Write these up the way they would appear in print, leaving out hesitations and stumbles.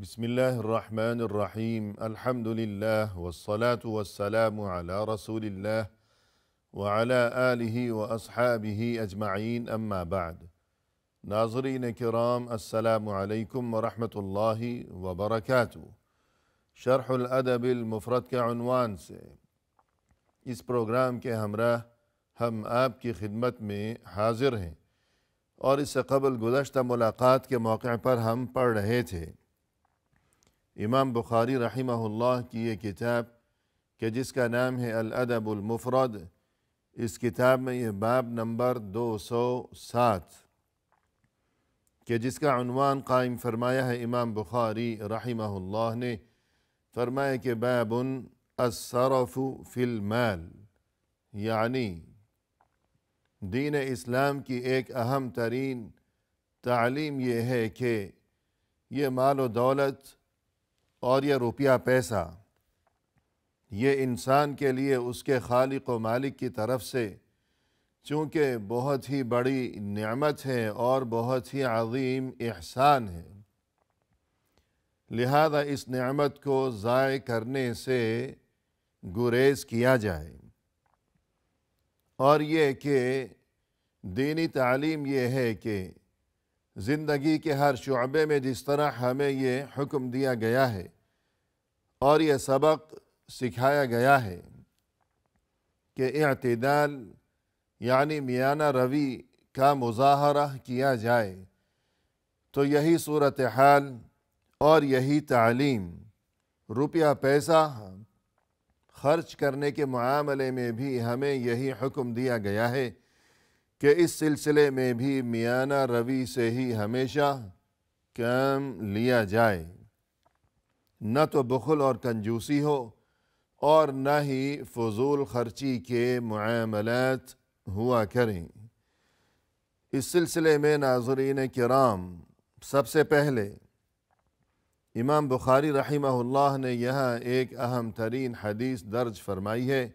بسم الله الرحمن الرحيم الحمد لله والصلاة والسلام على رسول الله وعلى آله وأصحابه أجمعين أما بعد ناظرین کرام السلام علیکم ورحمۃ اللہ وبرکاتہ۔ شرح الادب المفرد کے عنوان سے اس پروگرام کے ہمراہ ہم آپ کی خدمت میں حاضر ہیں، اور اس سے قبل گزشتہ ملاقات کے موقع پر ہم پڑھ رہے تھے امام بخاری رحمہ اللہ کی یہ کتاب کہ جس کا نام ہے الادب المفرد۔ اس کتاب میں یہ باب نمبر 207 کہ جس کا عنوان قائم فرمایا ہے امام بخاری رحمہ اللہ نے، فرمایا کہ باب الصرف فی المال، یعنی دین اسلام کی ایک اہم ترین تعلیم یہ ہے کہ یہ مال و دولت اور یہ روپیہ پیسہ یہ انسان کے لیے اس کے خالق و مالک کی طرف سے چونکہ بہت ہی بڑی نعمت ہے اور بہت ہی عظیم احسان ہے، لہذا اس نعمت کو ضائع کرنے سے گریز کیا جائے۔ اور یہ کہ دینی تعلیم یہ ہے کہ زندگی کے ہر شعبے میں جس طرح ہمیں یہ حکم دیا گیا ہے اور یہ سبق سکھایا گیا ہے کہ اعتدال یعنی میانہ روی کا مظاہرہ کیا جائے، تو یہی صورتحال اور یہی تعلیم روپیہ پیسہ خرچ کرنے کے معاملے میں بھی ہمیں یہی حکم دیا گیا ہے کہ اس سلسلے میں بھی میانہ روی سے ہی ہمیشہ کام لیا جائے، نہ تو بخل اور کنجوسی ہو اور نہ ہی فضول خرچی کے معاملات ہوا کریں۔ اس سلسلے میں ناظرین کرام سب سے پہلے امام بخاری رحمہ اللہ نے یہاں ایک اہم ترین حدیث درج فرمائی ہے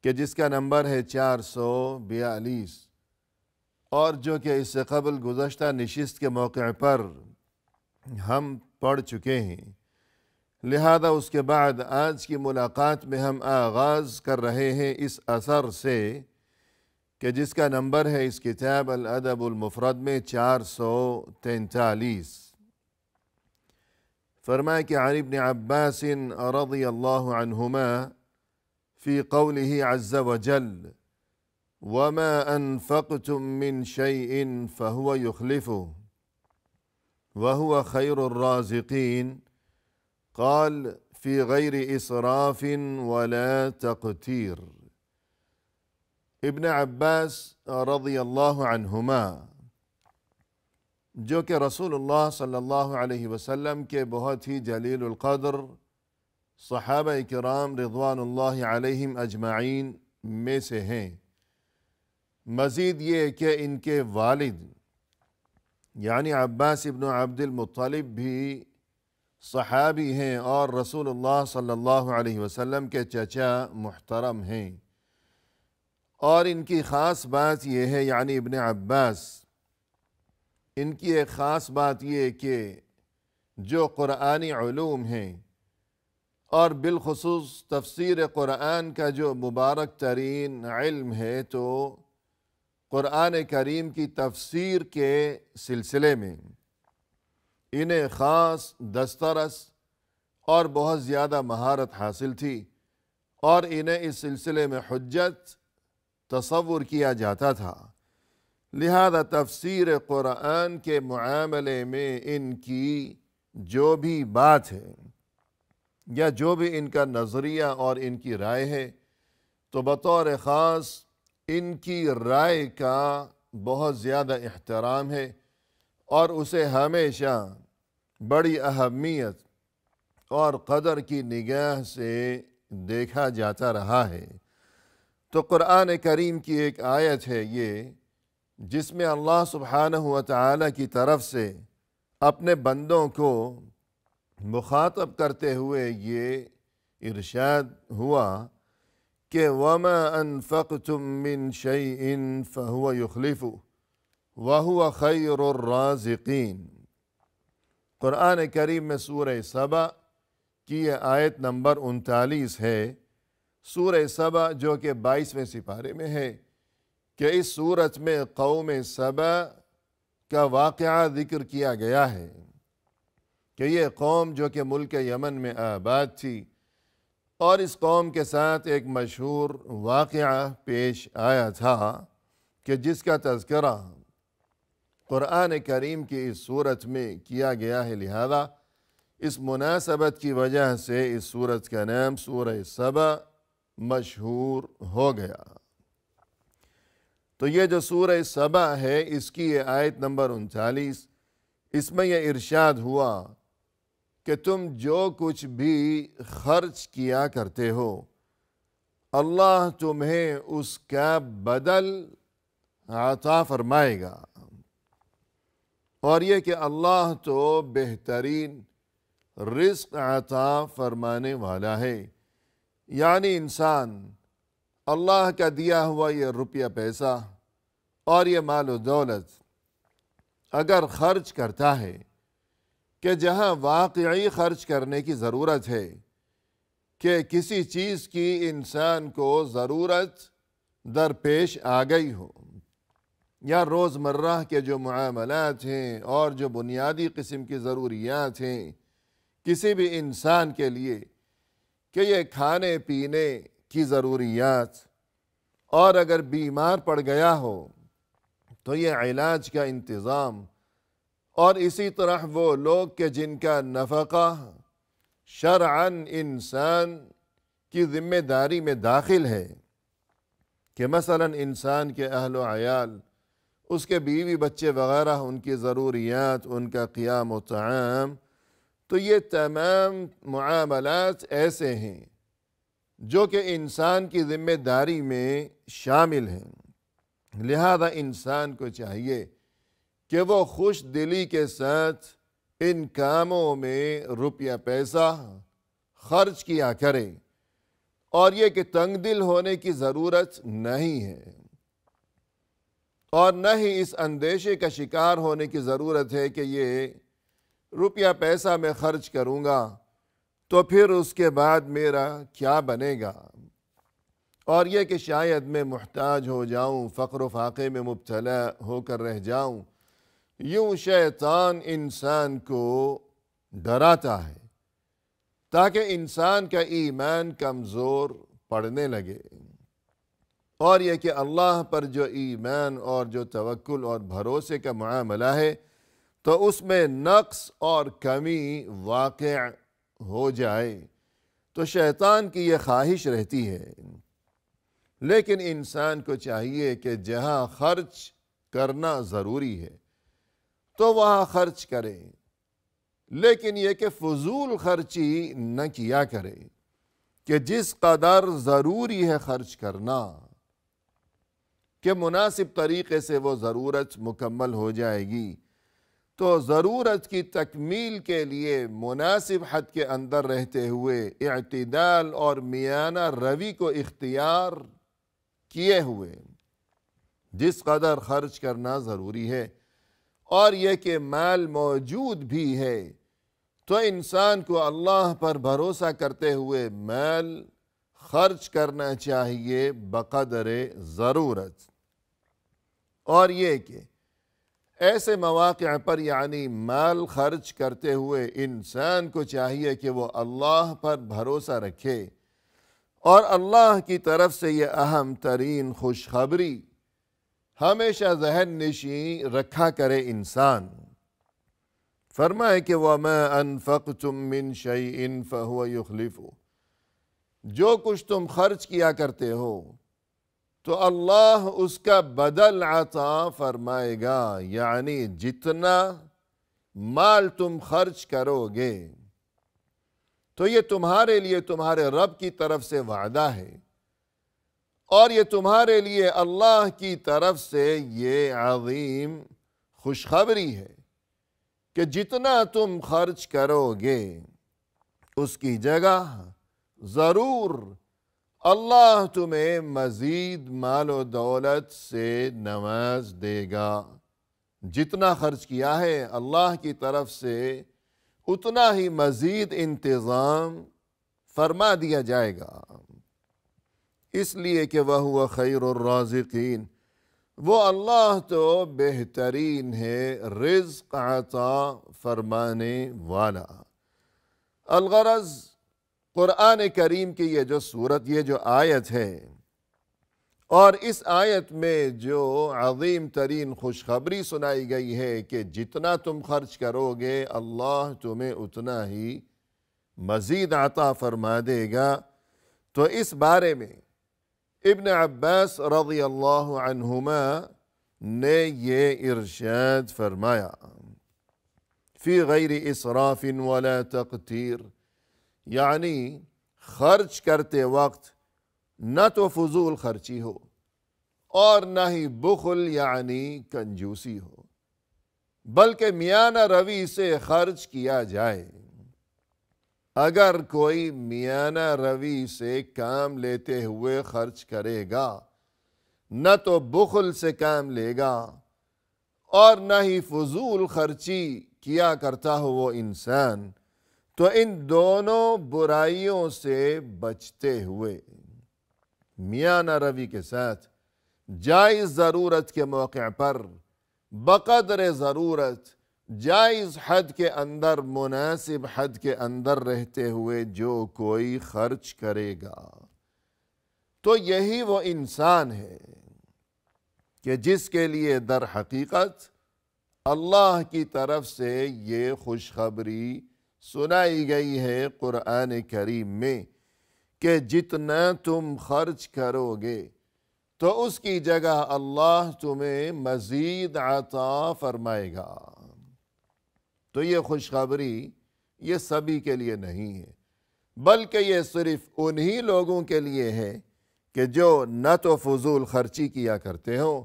کہ جس کا نمبر ہے 442، اور جو کہ اس سے قبل گزشتہ نشست کے موقع پر ہم پڑھ چکے ہیں، لہذا اس کے بعد آج کی ملاقات میں ہم آغاز کر رہے ہیں اس اثر سے کہ جس کا نمبر ہے اس کتاب الادب المفرد میں 443۔ فرمایا کہ عن ابن عباس رضی اللہ عنہما فی قوله عز وجل وما انفقتم من شيء فهو يخلفه وهو خير الرازقين قال في غير اسراف ولا تقتير۔ ابن عباس رضی اللہ عنہما جو کہ رسول اللہ صلی اللہ علیہ وسلم کے بہت ہی جلیل القدر صحابہ کرام رضوان اللہ علیہم اجمعین میں سے ہیں، مزید یہ کہ ان کے والد یعنی عباس ابن عبد المطلب بھی صحابی ہیں اور رسول اللہ صلی اللہ علیہ وسلم کے چچا محترم ہیں، اور ان کی خاص بات یہ ہے یعنی ابن عباس ان کی ایک خاص بات یہ کہ جو قرآنی علوم ہیں اور بالخصوص تفسیر قرآن کا جو مبارک ترین علم ہے، تو قرآن کریم کی تفسیر کے سلسلے میں انہیں خاص دسترس اور بہت زیادہ مہارت حاصل تھی، اور انہیں اس سلسلے میں حجت تصور کیا جاتا تھا، لہذا تفسیر قرآن کے معاملے میں ان کی جو بھی بات ہے یا جو بھی ان کا نظریہ اور ان کی رائے ہے، تو بطور خاص ان کی رائے کا بہت زیادہ احترام ہے اور اسے ہمیشہ بڑی اہمیت اور قدر کی نگاہ سے دیکھا جاتا رہا ہے۔ تو قرآن کریم کی ایک آیت ہے یہ جس میں اللہ سبحانہ وتعالی کی طرف سے اپنے بندوں کو مخاطب کرتے ہوئے یہ ارشاد ہوا کہ وَمَا أَنفَقْتُم مِّن شَيْءٍ فَهُوَ يُخْلِفُهُ وَهُوَ خَيْرُ الرَّازِقِينَ۔ قرآن کریم میں سورہ سبا کی یہ آیت نمبر 39 ہے۔ سورہ سبا جو کہ 22ویں سپارے میں ہے کہ اس سورت میں قوم سبا کا واقعہ ذکر کیا گیا ہے کہ یہ قوم جو کہ ملک یمن میں آباد تھی، اور اس قوم کے ساتھ ایک مشہور واقعہ پیش آیا تھا کہ جس کا تذکرہ قرآن کریم کی اس سورت میں کیا گیا ہے، لہذا اس مناسبت کی وجہ سے اس سورت کا نام سورہ سبا مشہور ہو گیا۔ تو یہ جو سورہ سبا ہے اس کی یہ آیت نمبر 39، اس میں یہ ارشاد ہوا کہ تم جو کچھ بھی خرچ کیا کرتے ہو اللہ تمہیں اس کا بدل عطا فرمائے گا، اور یہ کہ اللہ تو بہترین رزق عطا فرمانے والا ہے۔ یعنی انسان اللہ کا دیا ہوا یہ روپیہ پیسہ اور یہ مال و دولت اگر خرچ کرتا ہے کہ جہاں واقعی خرچ کرنے کی ضرورت ہے، کہ کسی چیز کی انسان کو ضرورت درپیش آ گئی ہو، یا روزمرہ کے جو معاملات ہیں اور جو بنیادی قسم کی ضروریات ہیں کسی بھی انسان کے لیے، کہ یہ کھانے پینے کی ضروریات، اور اگر بیمار پڑ گیا ہو تو یہ علاج کا انتظام، اور اسی طرح وہ لوگ کہ جن کا نفقہ شرعاً انسان کی ذمہ داری میں داخل ہے، کہ مثلا انسان کے اہل و عیال، اس کے بیوی بچے وغیرہ، ان کی ضروریات، ان کا قیام و طعام، تو یہ تمام معاملات ایسے ہیں جو کہ انسان کی ذمہ داری میں شامل ہیں۔ لہذا انسان کو چاہیے کہ وہ خوش دلی کے ساتھ ان کاموں میں روپیہ پیسہ خرچ کیا کرے، اور یہ کہ تنگ دل ہونے کی ضرورت نہیں ہے، اور نہ ہی اس اندیشے کا شکار ہونے کی ضرورت ہے کہ یہ روپیہ پیسہ میں خرچ کروں گا تو پھر اس کے بعد میرا کیا بنے گا، اور یہ کہ شاید میں محتاج ہو جاؤں، فقر و فاقے میں مبتلا ہو کر رہ جاؤں۔ یوں شیطان انسان کو ڈراتا ہے تاکہ انسان کا ایمان کمزور پڑنے لگے، اور یہ کہ اللہ پر جو ایمان اور جو توکل اور بھروسے کا معاملہ ہے تو اس میں نقص اور کمی واقع ہو جائے، تو شیطان کی یہ خواہش رہتی ہے۔ لیکن انسان کو چاہیے کہ جہاں خرچ کرنا ضروری ہے تو وہاں خرچ کرے، لیکن یہ کہ فضول خرچی نہ کیا کرے، کہ جس قدر ضروری ہے خرچ کرنا، کہ مناسب طریقے سے وہ ضرورت مکمل ہو جائے گی، تو ضرورت کی تکمیل کے لیے مناسب حد کے اندر رہتے ہوئے اعتدال اور میانہ روی کو اختیار کیے ہوئے جس قدر خرچ کرنا ضروری ہے، اور یہ کہ مال موجود بھی ہے تو انسان کو اللہ پر بھروسہ کرتے ہوئے مال خرچ کرنا چاہیے بقدر ضرورت، اور یہ کہ ایسے مواقع پر یعنی مال خرچ کرتے ہوئے انسان کو چاہیے کہ وہ اللہ پر بھروسہ رکھے، اور اللہ کی طرف سے یہ اہم ترین خوشخبری ہمیشہ ذہن نشین رکھا کرے انسان۔ فرمائے کہ وَمَا أَنفَقْتُم مِّن شَيْءٍ فَهُوَ يُخْلِفُهُ، جو کچھ تم خرچ کیا کرتے ہو تو اللہ اس کا بدل عطا فرمائے گا، یعنی جتنا مال تم خرچ کرو گے تو یہ تمہارے لیے تمہارے رب کی طرف سے وعدہ ہے، اور یہ تمہارے لیے اللہ کی طرف سے یہ عظیم خوشخبری ہے کہ جتنا تم خرچ کرو گے اس کی جگہ ضرور اللہ تمہیں مزید مال و دولت سے نواز دے گا۔ جتنا خرچ کیا ہے اللہ کی طرف سے اتنا ہی مزید انتظام فرما دیا جائے گا، اس لیے کہ وَهُوَ خَيْرُ الرَّازِقِينَ، وہ اللہ تو بہترین ہے رزق عطا فرمانے والا۔ الغرض قرآن کریم کی یہ جو صورت، یہ جو آیت ہے، اور اس آیت میں جو عظیم ترین خوشخبری سنائی گئی ہے کہ جتنا تم خرچ کرو گے اللہ تمہیں اتنا ہی مزید عطا فرما دے گا، تو اس بارے میں ابن عباس رضی اللہ عنہما نے یہ ارشاد فرمایا، فی غیر اسراف ولا تقتیر، یعنی خرچ کرتے وقت نہ تو فضول خرچی ہو اور نہ ہی بخل یعنی کنجوسی ہو، بلکہ میانہ روی سے خرچ کیا جائے۔ اگر کوئی میانہ روی سے کام لیتے ہوئے خرچ کرے گا، نہ تو بخل سے کام لے گا اور نہ ہی فضول خرچی کیا کرتا ہو وہ انسان، تو ان دونوں برائیوں سے بچتے ہوئے میانہ روی کے ساتھ جائز ضرورت کے موقع پر بقدر ضرورت جائز حد کے اندر، مناسب حد کے اندر رہتے ہوئے جو کوئی خرچ کرے گا، تو یہی وہ انسان ہے کہ جس کے لیے در حقیقت اللہ کی طرف سے یہ خوشخبری سنائی گئی ہے قرآن کریم میں کہ جتنا تم خرچ کرو گے تو اس کی جگہ اللہ تمہیں مزید عطا فرمائے گا۔ تو یہ خوشخبری یہ سبھی کے لیے نہیں ہے، بلکہ یہ صرف انہی لوگوں کے لیے ہے کہ جو نہ تو فضول خرچی کیا کرتے ہوں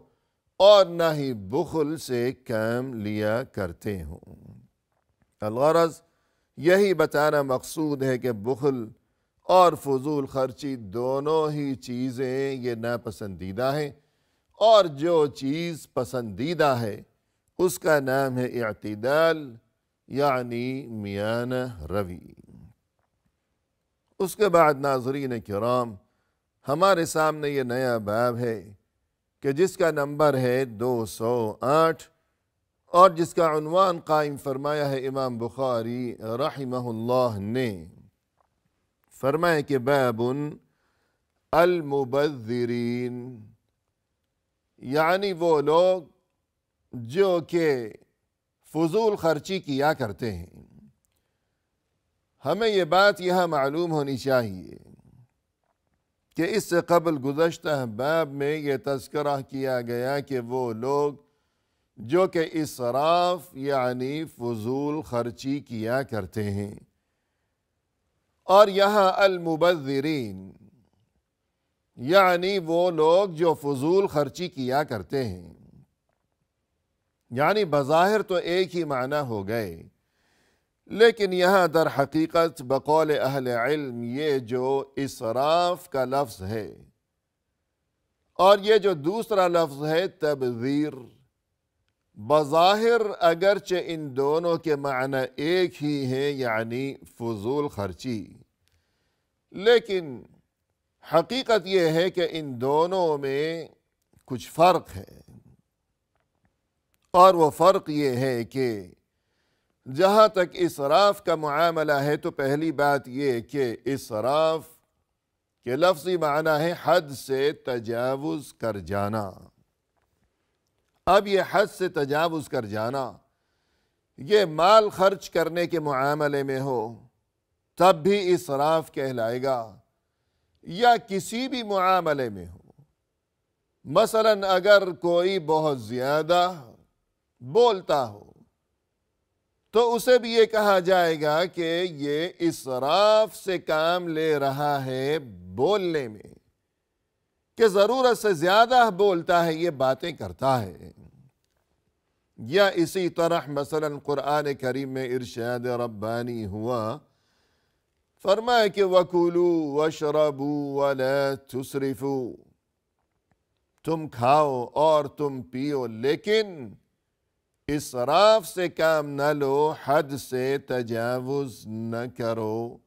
اور نہ ہی بخل سے کام لیا کرتے ہوں۔ الغرض یہی بتانا مقصود ہے کہ بخل اور فضول خرچی دونوں ہی چیزیں یہ ناپسندیدہ ہیں، اور جو چیز پسندیدہ ہے اس کا نام ہے اعتدال، یعنی میانہ روی۔ اس کے بعد ناظرین کرام، ہمارے سامنے یہ نیا باب ہے کہ جس کا نمبر ہے 208 اور جس کا عنوان قائم فرمایا ہے امام بخاری رحمہ اللہ نے۔ فرمایا کہ باب المبذرین، یعنی وہ لوگ جو کہ فضول خرچی کیا کرتے ہیں۔ ہمیں یہ بات یہاں معلوم ہونی چاہیے کہ اس سے قبل گزشتہ باب میں یہ تذکرہ کیا گیا کہ وہ لوگ جو کہ اسراف یعنی فضول خرچی کیا کرتے ہیں، اور یہاں المبذرین یعنی وہ لوگ جو فضول خرچی کیا کرتے ہیں، یعنی بظاہر تو ایک ہی معنی ہو گئے، لیکن یہاں در حقیقت بقول اہل علم یہ جو اسراف کا لفظ ہے اور یہ جو دوسرا لفظ ہے تبذیر، بظاہر اگرچہ ان دونوں کے معنی ایک ہی ہیں یعنی فضول خرچی، لیکن حقیقت یہ ہے کہ ان دونوں میں کچھ فرق ہے، اور وہ فرق یہ ہے کہ جہاں تک اسراف کا معاملہ ہے تو پہلی بات یہ کہ اسراف کے لفظی معنی ہے حد سے تجاوز کر جانا۔ اب یہ حد سے تجاوز کر جانا یہ مال خرچ کرنے کے معاملے میں ہو تب بھی اسراف کہلائے گا، یا کسی بھی معاملے میں ہو۔ مثلا اگر کوئی بہت زیادہ بولتا ہو تو اسے بھی یہ کہا جائے گا کہ یہ اسراف سے کام لے رہا ہے بولنے میں، کہ ضرورت سے زیادہ بولتا ہے، یہ باتیں کرتا ہے۔ یا اسی طرح مثلا قرآن کریم میں ارشاد ربانی ہوا، فرمائے کہ وَكُلُوا وَاشْرَبُوا وَلَا تُسْرِفُوا، تم کھاؤ اور تم پیو لیکن اسراف سے کام نہ لو، حد سے تجاوز نہ کرو۔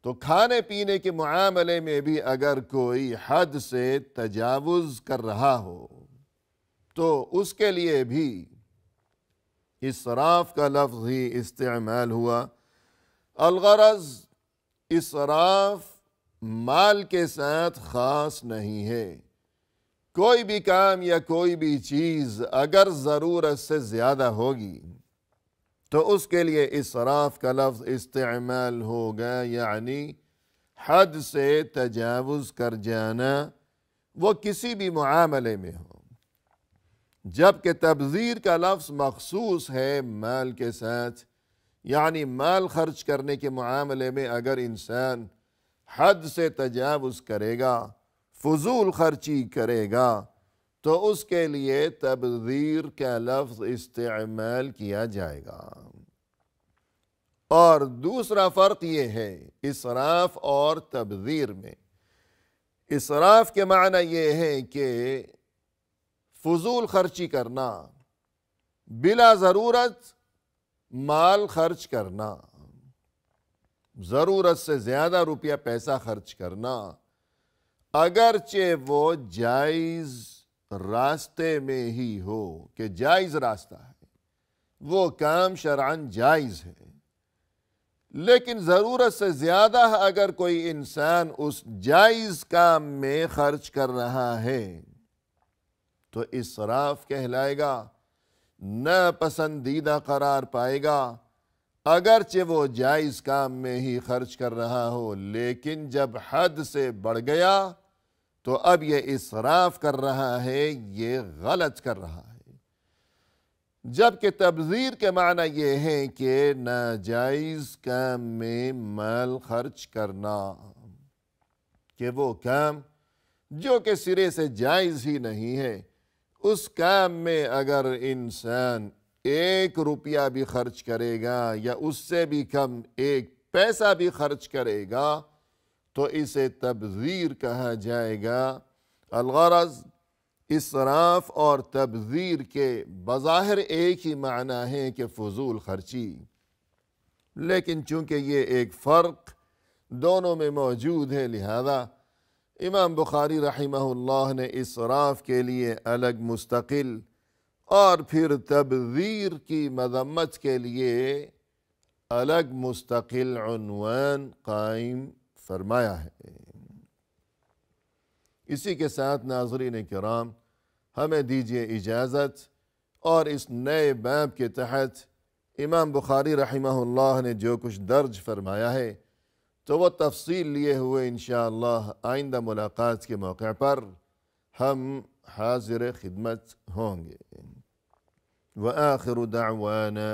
تو کھانے پینے کے معاملے میں بھی اگر کوئی حد سے تجاوز کر رہا ہو تو اس کے لیے بھی اسراف کا لفظ ہی استعمال ہوا۔ الغرض اسراف مال کے ساتھ خاص نہیں ہے۔ کوئی بھی کام یا کوئی بھی چیز اگر ضرورت سے زیادہ ہوگی تو اس کے لیے اسراف کا لفظ استعمال ہوگا، یعنی حد سے تجاوز کر جانا، وہ کسی بھی معاملے میں ہو۔ جبکہ تبذیر کا لفظ مخصوص ہے مال کے ساتھ، یعنی مال خرچ کرنے کے معاملے میں اگر انسان حد سے تجاوز کرے گا، فضول خرچی کرے گا، تو اس کے لیے تبذیر کا لفظ استعمال کیا جائے گا۔ اور دوسرا فرق یہ ہے اسراف اور تبذیر میں۔ اسراف کے معنی یہ ہے کہ فضول خرچی کرنا، بلا ضرورت مال خرچ کرنا، ضرورت سے زیادہ روپیہ پیسہ خرچ کرنا، اگرچہ وہ جائز راستے میں ہی ہو، کہ جائز راستہ ہے، وہ کام شرعاً جائز ہے، لیکن ضرورت سے زیادہ اگر کوئی انسان اس جائز کام میں خرچ کر رہا ہے تو اسراف کہلائے گا، ناپسندیدہ قرار پائے گا، اگرچہ وہ جائز کام میں ہی خرچ کر رہا ہو، لیکن جب حد سے بڑھ گیا تو اب یہ اسراف کر رہا ہے، یہ غلط کر رہا ہے۔ جبکہ تبذیر کے معنی یہ ہے کہ ناجائز کام میں مال خرچ کرنا، کہ وہ کام جو کہ سرے سے جائز ہی نہیں ہے، اس کام میں اگر انسان 1 روپیہ بھی خرچ کرے گا یا اس سے بھی کم 1 پیسہ بھی خرچ کرے گا تو اسے تبذیر کہا جائے گا۔ الغرض اسراف اور تبذیر کے بظاہر ایک ہی معنی ہے کہ فضول خرچی، لیکن چونکہ یہ ایک فرق دونوں میں موجود ہے، لہذا امام بخاری رحمہ اللہ نے اسراف کے لیے الگ مستقل اور پھر تبذیر کی مذمت کے لیے الگ مستقل عنوان قائم فرمایا ہے۔ اسی کے ساتھ ناظرین کرام ہمیں دیجیے اجازت، اور اس نئے باب کے تحت امام بخاری رحمہ اللہ نے جو کچھ درج فرمایا ہے تو وہ تفصیل لیے ہوئے انشاءاللہ آئندہ ملاقات کے موقع پر ہم حاضر خدمت ہوں گے۔ وآخر دعوانا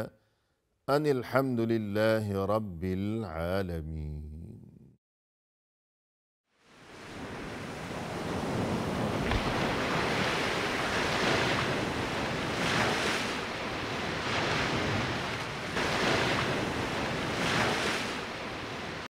ان الحمد للہ رب العالمین۔